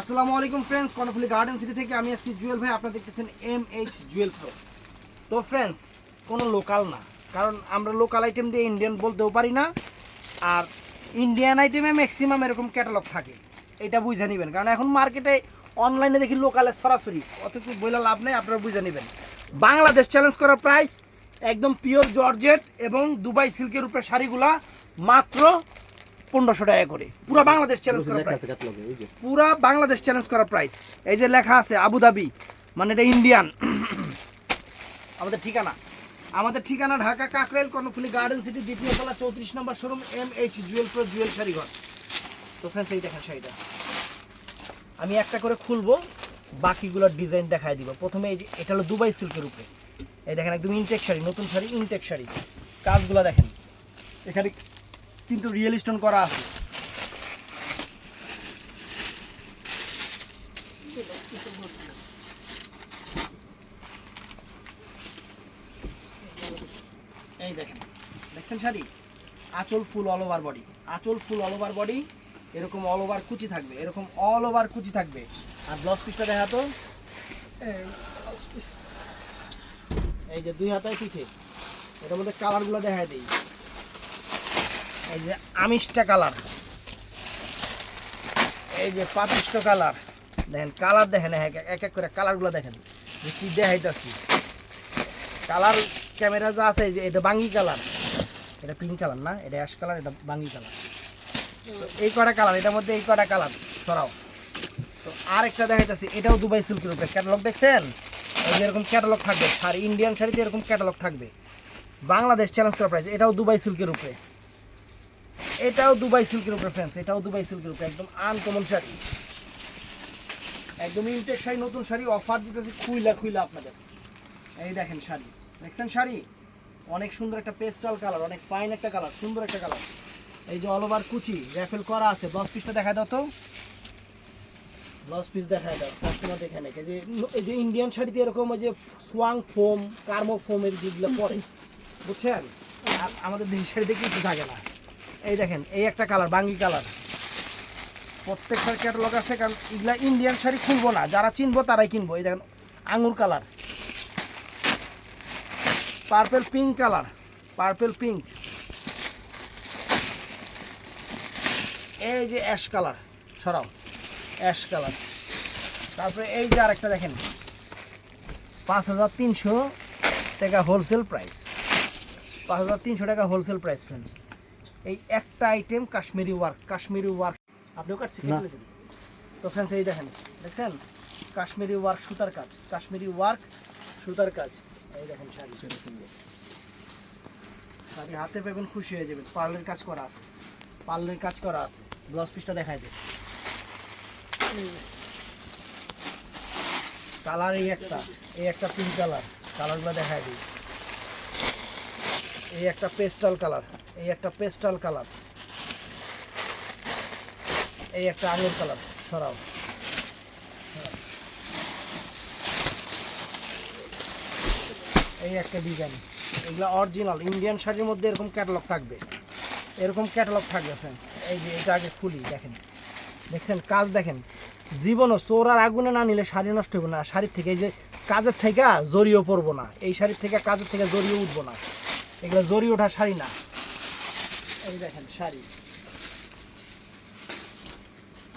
আসসালামু আলাইকুম friends, Karnaphuli garden city থেকে আমি আসছি জুয়েল ভাই। আপনারা দেখতেছেন MH জুয়েল প্রো। তো ফ্রেন্ডস, কোনো লোকাল না, কারণ আমরা লোকাল আইটেম দিয়ে ইন্ডিয়ান বলতেও পারি না, আর ইন্ডিয়ান আইটেমে ম্যাক্সিমাম এরকম ক্যাটালগ থাকে, এটা বুঝে নেবেন। কারণ এখন মার্কেটে অনলাইনে দেখি লোকালের সরাসরি, অথচ বইলা লাভ নেই, আপনারা বুঝে নেবেন। বাংলাদেশ চ্যালেঞ্জ করার প্রাইস একদম পিওর জর্জেট এবং দুবাই সিল্কের উপরে শাড়িগুলা মাত্র 1500 টাকা করে। পুরো বাংলাদেশ চ্যালেঞ্জ করা প্রাইস, পুরো বাংলাদেশ চ্যালেঞ্জ করা প্রাইস। এই যে লেখা আছে আবুধাবি, মানে এটা ইন্ডিয়ান। আমাদের ঠিকানা ঢাকা কাকরাইল কর্ণফুলি গার্ডেন সিটি, দ্বিতীয় তলা 34 নম্বর showroom, MH jewel pro jewel শাড়িঘর। তো ফ্রেন্ডস, এই দেখেন শাড়িটা আমি একটা করে খুলবো, বাকিগুলোর ডিজাইন দেখায় দিব। প্রথমে এই যে এটা হলো দুবাই সিল্কের উপরে, এই দেখেন একদম ইনটেক শাড়ি, নতুন শাড়ি, ইনটেক শাড়ি। কাজগুলো দেখেন, এখানে কিন্তু রিয়েল স্টোন করা আছে। এই দেখছেন শাড়ি, আঁচল ফুল অল ওভার বডি, আঁচল ফুল অল ওভার বডি, এরকম অল ওভার কুচি থাকবে, এরকম অল ওভার কুচি থাকবে। আর ব্লাউজ পিসটা দেখা তো, এই যে দুই হাতায় পিঠে, এটার মধ্যে কালারগুলো দেখায় দিই। এই যে আমিষটা কালার, এই যে পাপিষ্ট কালার, দেখেন কালার দেখেন, এক এক করে কালারগুলো দেখেন যে কি দেখাইতেছি। কালার ক্যামেরা যা আছে, এই যে এটা বাঙ্গি কালার, এটা পিঙ্ক কালার না, এটা অ্যাশ কালার, এটা বাঙ্গি কালার। তো এই কটা কালার, এটার মধ্যে এই কটা কালার সরাও। তো আর একটা দেখাইতেছি, এটাও দুবাই সিল্কের উপরে। ক্যাটালগ দেখছেন, এই যে এরকম ক্যাটালগ থাকবে, শাড়ি ইন্ডিয়ান শাড়িতে এরকম ক্যাটালগ থাকবে। বাংলাদেশ চ্যালেঞ্জ করা প্রাইস, এটাও দুবাই সিল্কের উপরে, এটাও দুবাই সিল্কের উপরে ফ্রেন্ডস, এটাও দুবাই সিল্কের উপরে, একদম আনকমন শাড়ি, একদম ইনটেক শাড়ি, নতুন শাড়ি, অফার দিতেছি খুইলা আপনাদের। এই দেখেন শাড়ি, দেখছেন শাড়ি অনেক সুন্দর একটা পেস্টাল কালার, অনেক ফাইন একটা কালার, সুন্দর একটা কালার। এই যে অল ওভার কুচি র্যাফেল করা আছে। ব্লাউজ পিসটা দেখা দাও তো, ব্লাউজ পিস দেখায় দাও, কাস্টমার দেখে নেয়। এই যে ইন্ডিয়ান শাড়িতে এরকম ওই যে সোয়াং ফোম, কার্মো ফোমের যেগুলো পরে, বুঝছেন, আর আমাদের দেশের শাড়িতে কিছু থাকে না। এই দেখেন এই একটা কালার, বাঙ্গি কালার, প্রত্যেকটার ক্যাটালগ আছে, কারণ এগুলা ইন্ডিয়ান শাড়ি খুলবো না, যারা চিনবো তারাই কিনবো। এই দেখেন আঙুর colour, purple pink colour, purple pink, এই যে অ্যাশ কালার, সরাও অ্যাশ কালার। তারপরে এই যে আরেকটা দেখেন, 5300 টাকা হোলসেল প্রাইস, 5300 টাকা হোলসেল প্রাইস ফ্রেন্ডস। এই একটা item Kashmiri work, Kashmiri work আপনিও কাটছি ফেলেছেন তো ফ্রেন্ডস। এই দেখেন, দেখছেন কাশ্মীরি ওয়ার্ক, সুতার কাজ, কাশ্মীরি ওয়ার্ক সুতার কাজ। এই দেখেন শাড়ি সুন্দর, শাড়ি হাতে পাবেন খুশি হয়ে যাবেন। পার্লের কাজ করা আছে, পার্লের কাজ করা আছে। ব্লাউজ পিসটা দেখায় দেয়, কালার এই একটা পিঙ্ক কালার, কালারগুলো দেখায় দিই। এই একটা পেস্টাল কালার, এই একটা পেস্টাল কালার, এই একটা আঙুর কালার, সরাও। এই একটা ডিজাইন, এগুলো অরিজিনাল ইন্ডিয়ান শাড়ির মধ্যে এরকম ক্যাটালগ থাকবে, এরকম ক্যাটালগ থাকবে ফ্রেন্ডস। এই যে এটা আগে খুলি, দেখেন, দেখছেন কাজ দেখেন। জীবনও চোরার আগুনে না নিলে শাড়ি নষ্ট হবে না। শাড়ির থেকে এই যে কাজের থেকে জড়িয়েও পড়বো না, এই শাড়ির থেকে কাজের থেকে জড়িয়ে উঠবো না, এগুলো জড়িয়ে ওঠা শাড়ি না। এই দেখেন শাড়ি,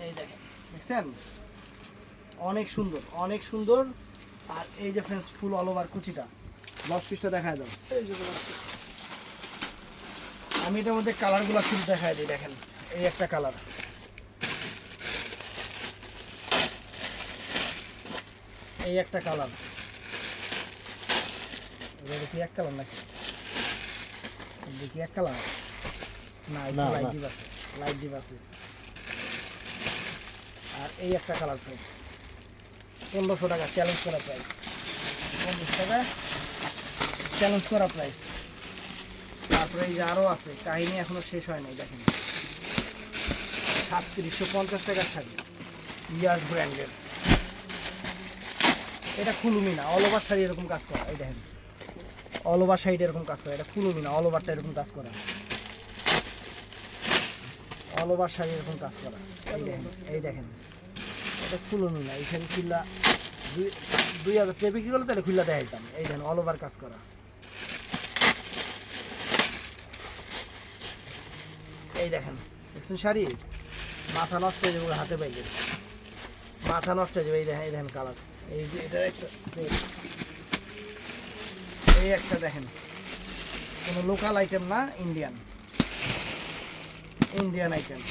এই দেখেন, দেখছেন অনেক সুন্দর, অনেক সুন্দর। আর এই যে ফ্রেন্ডস ফুল অল ওভার কুচিটা, ব্লাউজ পিসটা দেখায় দাও। আমি এটার মধ্যে কালারগুলো শুধু দেখায় দিই। দেখেন এই একটা কালার, এই একটা কালার, দেখি এক কালার নাকি, দেখি এক কালার না, লাইট ডিপ আছে, লাইট ডিপ আছে। আর এই একটা কালার ফ্রেন্ডস, 1500 টাকা চ্যালেঞ্জ করা প্রাইস, 1500 টাকা চ্যালেঞ্জ করা প্রাইস। তারপরে এই যে আরও আছে, কাহিনী এখনো শেষ হয় নাই। দেখেন 3750 টাকার শাড়ি, ইয়াস ব্র্যান্ডের, এটা খুলুমি না, অল ওভার শাড়ি এরকম কাজ করা। এই দেখেন অল ওভার শাড়িটা এরকম কাজ করা, এটা খুলুমি না, অল ওভারটা এরকম কাজ করা, অল ওভার শাড়ি এরকম কাজ করা। এই দেখেন এটা খুলুন না, এই শাড়ি খুললা 2000 টাকা বিক্রি করলে তাহলে খুললা দেখাইতাম। এই দেখেন অল ওভার কাজ করা, এই দেখেন দেখছেন শাড়ি, মাথা নষ্ট হয়ে যাবে হাতে পাইলে, মাথা নষ্ট হয়ে যাবে। এই দেখেন, এই দেখেন কালার, এই যে এটার একটা সেট, এই একটা দেখেন, কোনো লোকাল আইটেম না, ইন্ডিয়ান আইটেম,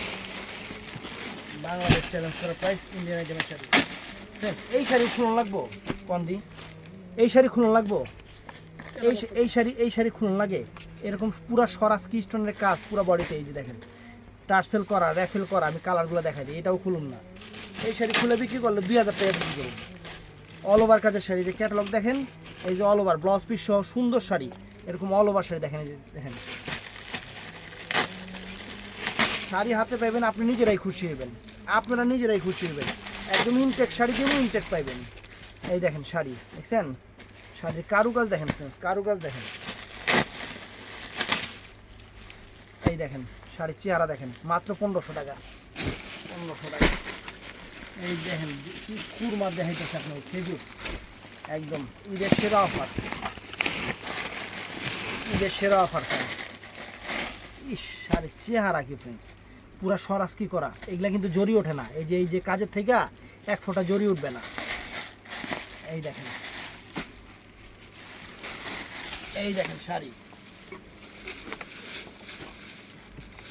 বাংলাদেশ চ্যালেঞ্জ করা প্রাইস, ইন্ডিয়ান আইটেমের শাড়ি। এই শাড়ি খুলন লাগবো কন্দি, এই শাড়ি খুলন লাগবো, এই শাড়ি খুলন লাগে। এরকম পুরা সরাস কি স্টোনের কাজ পুরা বডিতে, এই যে দেখেন টার্সেল করা, র্যাফেল করা। আমি কালারগুলো দেখাই দিই, এটাও খুলুন না। এই শাড়ি খুলে বিক্রি করলে 2000 টাকা বিক্রি করুন। অল ওভার কাজের শাড়ি, যে ক্যাটালগ দেখেন, এই যে অল ওভার ব্লাউজ পিস সহ সুন্দর শাড়ি, এরকম অল ওভার শাড়ি দেখেন, এই যে দেখেন শাড়ি হাতে পাইবেন, আপনি নিজেরাই খুশি হবেন, আপনারা নিজেরাই খুশি হবেন। একদম ইনটেক শাড়ি যেমন ইনটেক পাইবেন। এই দেখেন শাড়ি দেখছেন, শাড়ির কারুকাজ দেখেন ফ্রেন্ডস, কারুকাজ দেখেন, এই দেখেন শাড়ির চেহারা দেখেন, মাত্র 1500 টাকা, 1500 টাকা। এই দেখেন কি কুরমা দেখাইতেছে আপনার খেজুর, একদম ঈদের সেরা অফার, ঈদের সেরা অফার ফ্রেন্ডস। ইস শাড়ির চেহারা কি ফ্রেন্ডস, পুরা সরাস কি করা, এগুলা কিন্তু জরি ওঠে না। এই যে কাজের থেকে এক ফোঁটা জরি উঠবে না। এই দেখেন, এই দেখেন শাড়ি,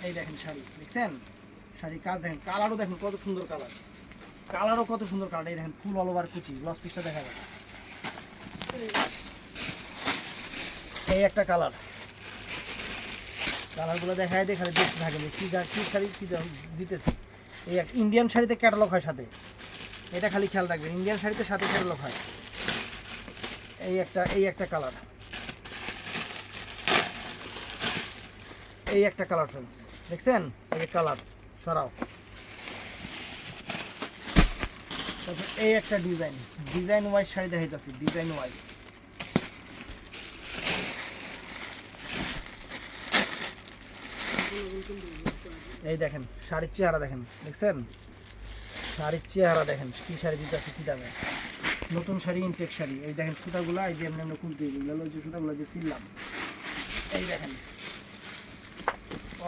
এই দেখেন শাড়ি দেখছেন, শাড়ির কাজ দেখেন, কালারও দেখেন কত সুন্দর কালার, কালারও কত সুন্দর কালার। এই দেখেন ফুল অল ওভার কুচি, ব্লাউজ পিসটা দেখা যায়, এই একটা কালার, কালারগুলো দেখায় দেখালে দেখতে থাকেন কি শাড়ি কি দিতেছি। এই এক ইন্ডিয়ান শাড়িতে ক্যাটালগ হয় সাথে, এটা খালি খেয়াল রাখবেন, ইন্ডিয়ান শাড়িতে সাথে ক্যাটালগ হয়। এই একটা কালার, এই একটা কালার ফ্রেন্ডস দেখছেন, এই যে কালার সরাও। তারপর এই একটা ডিজাইন ওয়াইজ শাড়ি দেখাইতেছি, ডিজাইন ওয়াইজ। এই দেখেন শাড়ির চেহারা দেখেন, দেখছেন শাড়ির চেহারা দেখেন, কি শাড়ি দিতেছে কি দামে, নতুন শাড়ি, ইনটেক শাড়ি। এই দেখেন সুতাগুলো, এই যে এমনি খুলতে গেল, যে সুতাগুলো যে ছিলাম, এই দেখেন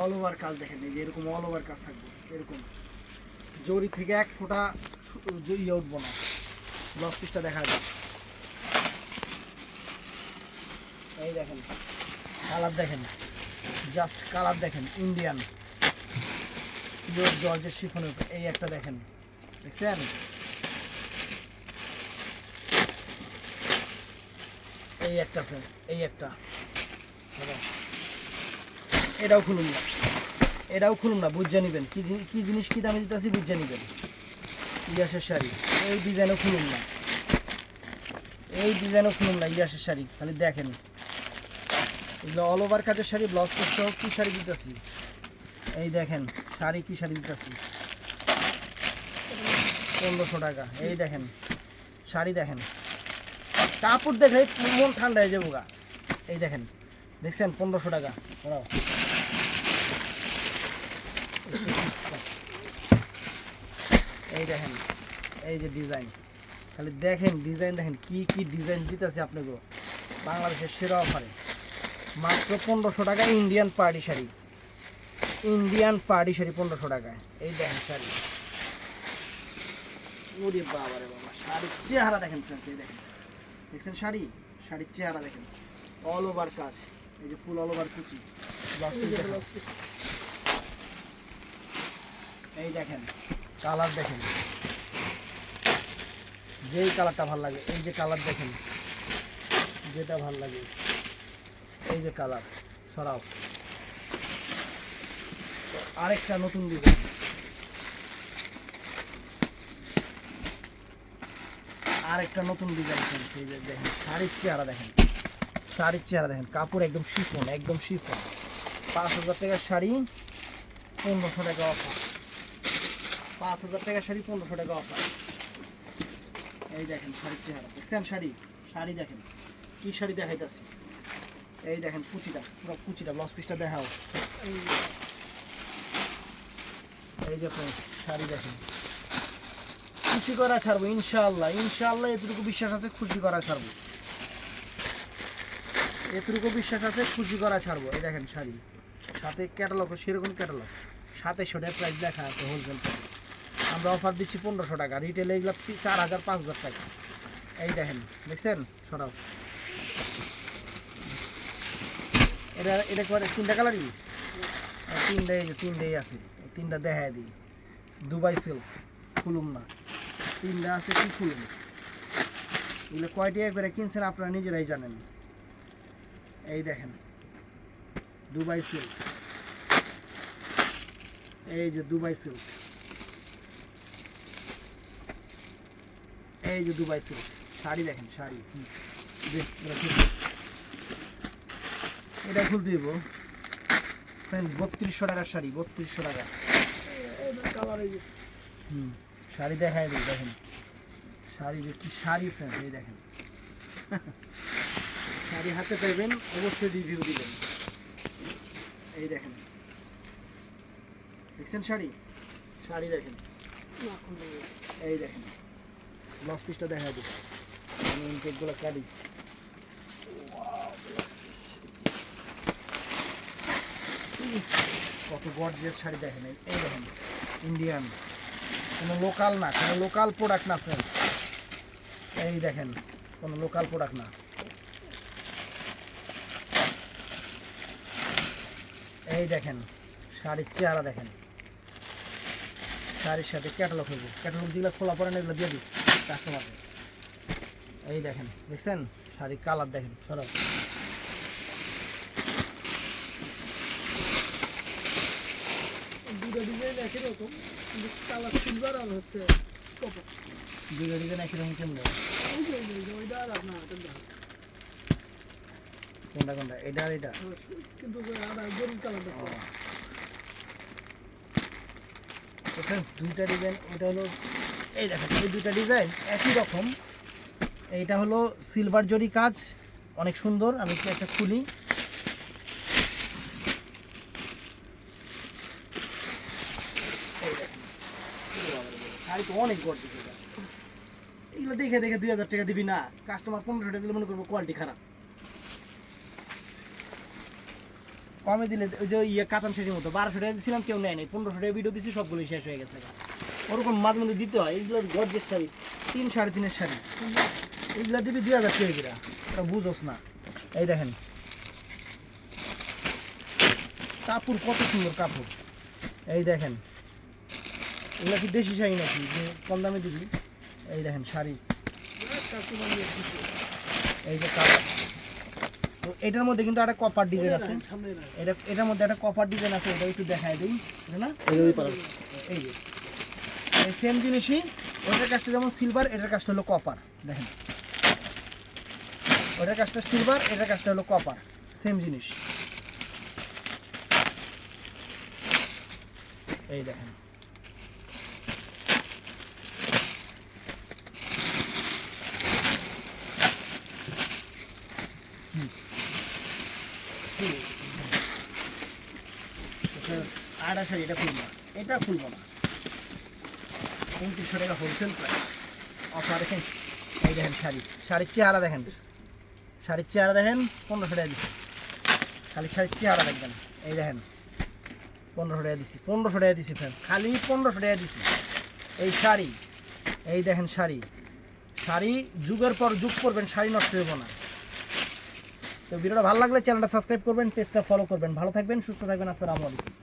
অল ওভার কাজ দেখেন, এই যে এরকম অল ওভার কাজ থাকবে, এরকম জরি থেকে এক ফোঁটা ইয়ে উঠবো না। ব্লাউজ পিসটা দেখা যায়, এই দেখেন কালার দেখেন, জাস্ট কালার দেখেন, ইন্ডিয়ান পিওর জর্জের শিফনের উপর। এই একটা দেখেন দেখছেন, এই একটা ফ্রেন্ডস, এই একটা, এটাও খুলুন না, এটাও খুলুন না, বুঝে নেবেন কি জিনিস কি দামে দিতেছি, বুঝে নেবেন। ইয়াসের শাড়ি, এই ডিজাইনও খুলুন না, এই ডিজাইনও খুলুন না, ইয়াসের শাড়ি খালি দেখেন, এগুলো অল ওভার কাজের শাড়ি, ব্লাউজ পিস সহ কি শাড়ি দিতেছি। এই দেখেন শাড়ি, কি শাড়ি দিতেছি, 1500 টাকা। এই দেখেন শাড়ি দেখেন, কাপড় দেখে মন ঠান্ডা হয়ে যাবো গা। এই দেখেন দেখছেন 1500 টাকা। এই দেখেন, এই যে ডিজাইন, খালি দেখেন ডিজাইন দেখেন, কি কি ডিজাইন দিতেছে আপনাকে বাংলাদেশের সেরা অফারে, মাত্র 1500 টাকা। Indian party sari, Indian party sari 1500 টাকায়। এই দেখেন শাড়ি, ওরে বাবা রে বাবা, শাড়ির চেহারা দেখেন ফ্রেন্ডস, এই দেখেন দেখছেন শাড়ি, শাড়ির চেহারা দেখেন, অল ওভার কাজ, এই যে ফুল অল ওভার কুচি, এই দেখেন কালার দেখেন, যেই কালারটা ভালো লাগে, এই যে কালার দেখেন, যেটা ভালো লাগে, এই যে কালার সরাও। আরেকটা নতুন ডিজাইন, আরেকটা নতুন ডিজাইন চলছে, এই যে দেখেন শাড়ির চেহারা দেখেন, শাড়ির চেহারা দেখেন, কাপড় একদম শিফন, একদম শিফন। 5000 টাকার শাড়ি 1500 টাকা অফার, 5000 টাকার শাড়ি 1500 টাকা অফার। এই দেখেন শাড়ির চেহারা দেখছেন, শাড়ি দেখেন কি শাড়ি দেখাইতেছি। এই দেখেন কুচিটা, পুরো কুচিটা, ব্লাউজ পিসটা দেখাও। এই যে শাড়ি দেখেন কি খুশি করা ছাড়বো ইনশাআল্লাহ, ইনশাআল্লাহ এতটুকু বিশ্বাস আছে, খুশি করা ছাড়বো, এতটুকু বিশ্বাস আছে, খুশি করা ছাড়বো। এই দেখেন শাড়ি, সাথে ক্যাটালগ, সেরকম ক্যাটালগ, 2700 টাকা প্রাইস লেখা আছে, হোলসেল প্রাইস। আমরা অফার দিচ্ছি 1500 টাকা, রিটেলে এগুলো 4000 5000 টাকা। এই দেখেন, দেখছেন, সরাও। এটা এটা করে 3টা কালারই, 3টাই, এই যে 3টাই আছে, 3টা দেখায় দিই। দুবাই সিল্ক, খুলুম না, 3টা আছে, কি খুলুম। এগুলো কয়টি একবারে কিনছেন আপনারা নিজেরাই জানেন। এই দেখেন দুবাই সিল্ক, এই যে দুবাই সিল্ক, এই যে দুবাই সিল্ক শাড়ি দেখেন, শাড়ি এটা খুলতে দিব ফ্রেন্ডস, 3200 টাকার শাড়ি, 3200 টাকা। শাড়ি দেখায় দিই, দেখেন শাড়ি, কি শাড়ি ফ্রেন্ডস, এই দেখেন শাড়ি হাতে পাইবেন, অবশ্যই রিভিউ দিবেন। এই দেখেন, দেখছেন শাড়ি, শাড়ি দেখেন, এই দেখেন ব্লাউজ পিসটা দেখা দিই, আমি ইনটেকগুলো কাটি। কত গর্জিয়াস শাড়ি দেখেন, এই দেখেন ইন্ডিয়ান, কোনো লোকাল না, কোনো লোকাল প্রোডাক্ট না ফ্রেন্ডস। এই দেখেন কোনো লোকাল প্রোডাক্ট না। এই দেখেন শাড়ির চেহারা দেখেন, শাড়ির সাথে ক্যাটালগ হইব, ক্যাটালগ যেগুলো খোলা পরে না এগুলো দিয়ে দিস কাস্টমারকে। এই দেখেন, দেখছেন শাড়ির কালার দেখেন, সরাও। দুটো ডিজাইন একই রকম, কিন্তু কালার সিলভার আর হচ্ছে কপার। দুটো ডিজাইন একই রকম কিনবো, ওইটা আর আপনার হাতের দাম। কোনটা কোনটা, এটা আর এটা, কিন্তু গরিব কালারটা তো ফ্রেন্ডস দুইটা ডিজাইন, এটা হলো, এই দেখেন এই দুইটা ডিজাইন একই রকম। এইটা হলো সিলভার জরি কাজ, অনেক সুন্দর। আমি একটু একটা খুলি, শাড়ি তো অনেক গর্জিয়াস। এগুলো দেখে দেখে 2000 টাকা দিবি না, কাস্টমার 1500 টাকা দিলে মনে করবো কোয়ালিটি খারাপ। কমে দিলে ওই যে ইয়ে কাতান শাড়ির মতো 1200 টাকা দিয়েছিলাম, কেউ নেয় নাই, 1500 টাকা ভিডিও দিচ্ছি, সবগুলো শেষ হয়ে গেছে। ওরকম মাঝে মধ্যে দিতে হয়। এইগুলো গর্জিয়াস শাড়ি, 3 3.5 শাড়ি, এইগুলো দিবি 2000 টাকা কিরা, ওটা বুঝোস না। এই দেখেন কাপড়, কত সুন্দর কাপড়। এই দেখেন এগুলো কি দেশি শাড়ি নাকি যে কম দামে দিবি। এই দেখেন শাড়ি, এই যে কালার। তো এটার মধ্যে কিন্তু একটা কপার ডিজাইন আছে, এটার মধ্যে একটা কপার ডিজাইন আছে, এটা একটু দেখায় দিই না। এই যে এই সেম জিনিসই, ওটার কাজটা যেমন সিলভার, এটার কাজটা হলো কপার। দেখেন ওটার কাজটা সিলভার, এটার কাজটা হলো কপার, সেম জিনিস। এই দেখেন আড়া শাড়ি, এটা খুলবো না, এটা খুলবো না, 2900 টাকা হোলসেল প্রাইস অফারে। এই দেখেন শাড়ি, শাড়ির চেহারা দেখেন, শাড়ির চেহারা দেখেন, 1500 টাকা দিচ্ছি, খালি শাড়ির চেহারা দেখবেন। এই দেখেন 1500 টাকা দিচ্ছি, 1500 টাকা দিচ্ছি ফ্রেন্ডস, খালি 1500 টাকা দিচ্ছি এই শাড়ি। এই দেখেন শাড়ি, শাড়ি যুগের পর যুগ করবেন, শাড়ি নষ্ট হইব না। তো ভিডিওটা ভালো লাগলে চ্যানেলটা সাবস্ক্রাইব করবেন, পেজটা ফলো করবেন। ভালো থাকবেন, সুস্থ থাকবেন, আসসালামু আলাইকুম।